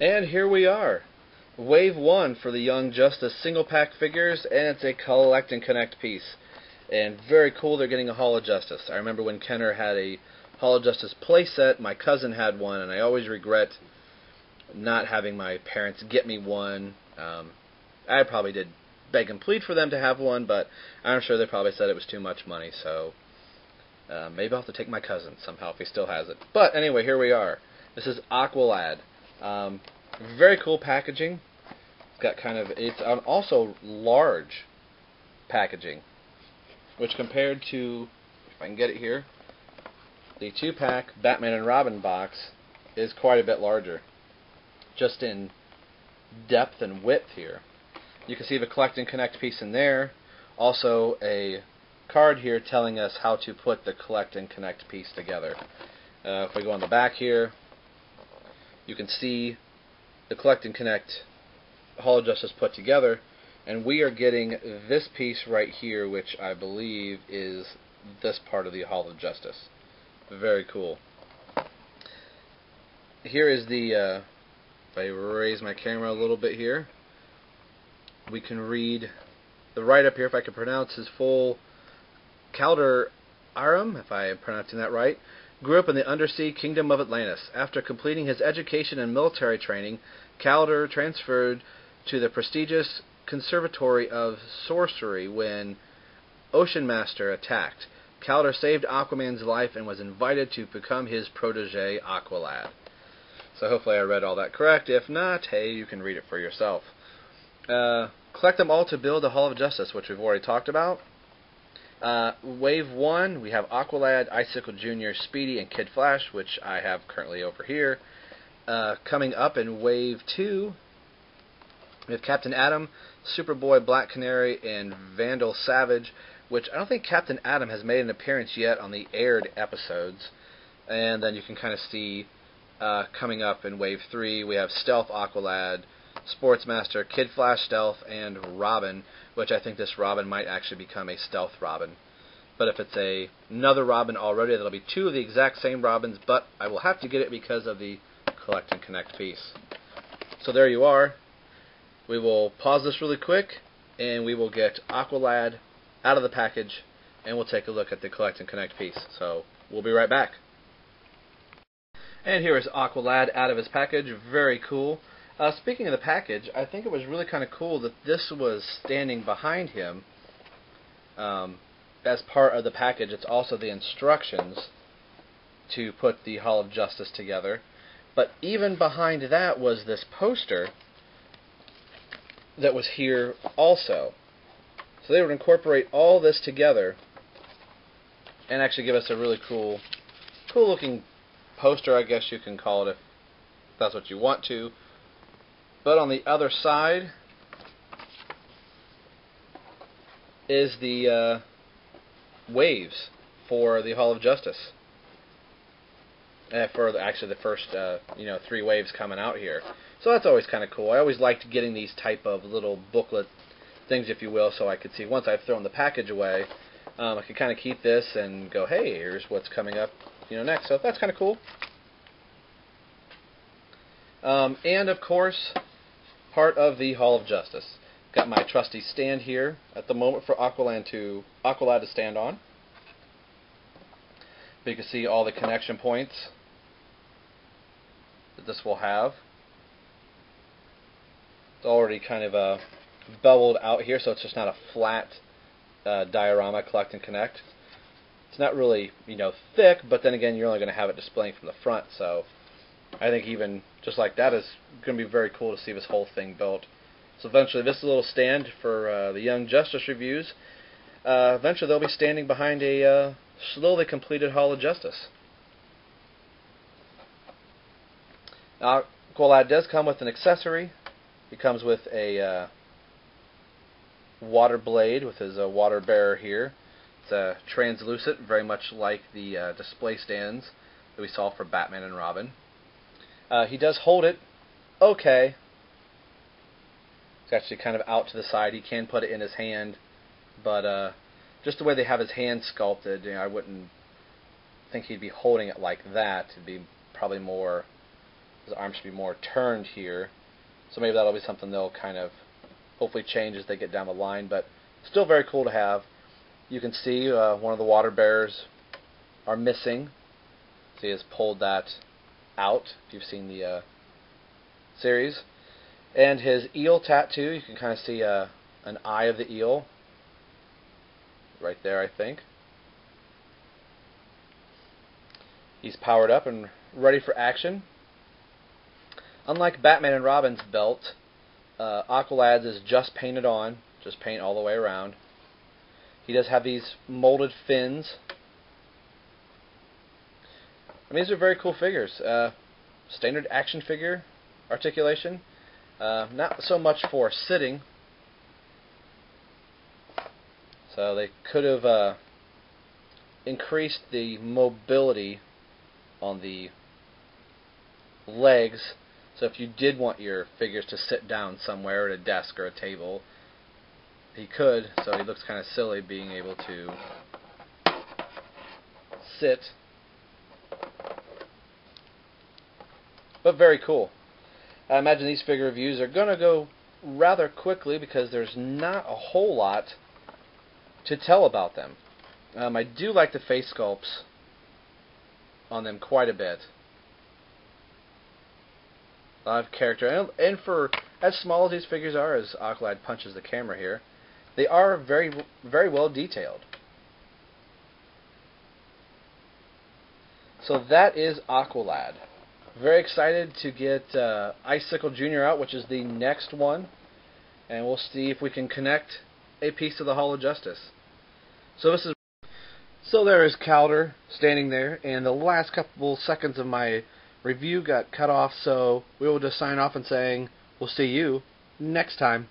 And here we are. Wave 1 for the Young Justice single pack figures, and it's a collect and connect piece. And very cool they're getting a Hall of Justice. I remember when Kenner had a Hall of Justice playset, my cousin had one, and I always regret not having my parents get me one. I probably did beg and plead for them to have one, but I'm sure they probably said it was too much money, so maybe I'll have to take my cousin somehow if he still has it. But anyway, here we are. This is Aqualad. Very cool packaging. It's got it's also large packaging, which compared to, if I can get it here, the 2-pack Batman and Robin box is quite a bit larger, just in depth and width here. You can see the collect and connect piece in there. Also a card here telling us how to put the collect and connect piece together. If we go on the back here, you can see the collect and connect Hall of Justice put together, and we are getting this piece right here, which I believe is this part of the Hall of Justice. Very cool. Here is the, if I raise my camera a little bit here, we can read the write-up here, if I can pronounce his full. Calder Aram, if I am pronouncing that right, grew up in the undersea kingdom of Atlantis. After completing his education and military training, Calder transferred to the prestigious Conservatory of Sorcery when Ocean Master attacked. Calder saved Aquaman's life and was invited to become his protege, Aqualad. So hopefully I read all that correct. If not, hey, you can read it for yourself. Collect them all to build the Hall of Justice, which we've already talked about. Wave 1, we have Aqualad, Icicle Jr., Speedy, and Kid Flash, which I have currently over here. Coming up in Wave 2, we have Captain Atom, Superboy, Black Canary, and Vandal Savage, which I don't think Captain Atom has made an appearance yet on the aired episodes. And then you can kind of see coming up in Wave 3, we have Stealth Aqualad, Sportsmaster, Kid Flash Stealth, and Robin, which I think this Robin might actually become a Stealth Robin. But if it's another Robin already, that'll be 2 of the exact same Robins, but I will have to get it because of the collect and connect piece. So there you are. We will pause this really quick, and we will get Aqualad out of the package, and we'll take a look at the collect and connect piece. So we'll be right back. And here is Aqualad out of his package. Very cool. Speaking of the package, I think it was really kind of cool that this was standing behind him as part of the package. It's also the instructions to put the Hall of Justice together. But even behind that was this poster that was here also. So they would incorporate all this together and actually give us a really cool looking poster, I guess you can call it if that's what you want to. But on the other side is the waves for the Hall of Justice. For actually the first 3 waves coming out here. So that's always kind of cool. I always liked getting these type of little booklet things, if you will, so I could see once I've thrown the package away, I could kind of keep this and go, hey, here's what's coming up next. So that's kind of cool. And of course, part of the Hall of Justice. Got my trusty stand here at the moment for Aqualad to stand on. But you can see all the connection points that this will have. It's already kind of beveled out here, so it's just not a flat diorama, collect and connect. It's not really thick, but then again, you're only going to have it displaying from the front, so I think even just like that is going to be very cool to see this whole thing built. So eventually this little stand for the Young Justice reviews, eventually they'll be standing behind a slowly completed Hall of Justice. Aqualad does come with an accessory. He comes with a water blade with his water bearer here. It's translucent, very much like the display stands that we saw for Batman and Robin. He does hold it okay. It's actually kind of out to the side. He can put it in his hand, but just the way they have his hand sculpted, I wouldn't think he'd be holding it like that. It'd be probably more His arm should be more turned here. So maybe that'll be something they'll kind of hopefully change as they get down the line. But still very cool to have. You can see one of the water bearers are missing. So he has pulled that out, if you've seen the series. And his eel tattoo, you can kind of see an eye of the eel right there, I think. He's powered up and ready for action. Unlike Batman and Robin's belt, Aqualad's is just painted on, just paint all the way around. He does have these molded fins. I mean, these are very cool figures. Standard action figure articulation. Not so much for sitting. So they could have increased the mobility on the legs. So if you did want your figures to sit down somewhere at a desk or a table, he could. So he looks kind of silly being able to sit. But very cool. I imagine these figure reviews are going to go rather quickly because there's not a whole lot to tell about them. I do like the face sculpts on them quite a bit. A lot of character, and for as small as these figures are, as Aqualad punches the camera here, they are very, very well detailed. So that is Aqualad. Very excited to get Icicle Jr. out, which is the next one, and we'll see if we can connect a piece to the Hall of Justice. So there is Calder standing there, and the last couple seconds of my review got cut off, so we will just sign off and saying we'll see you next time.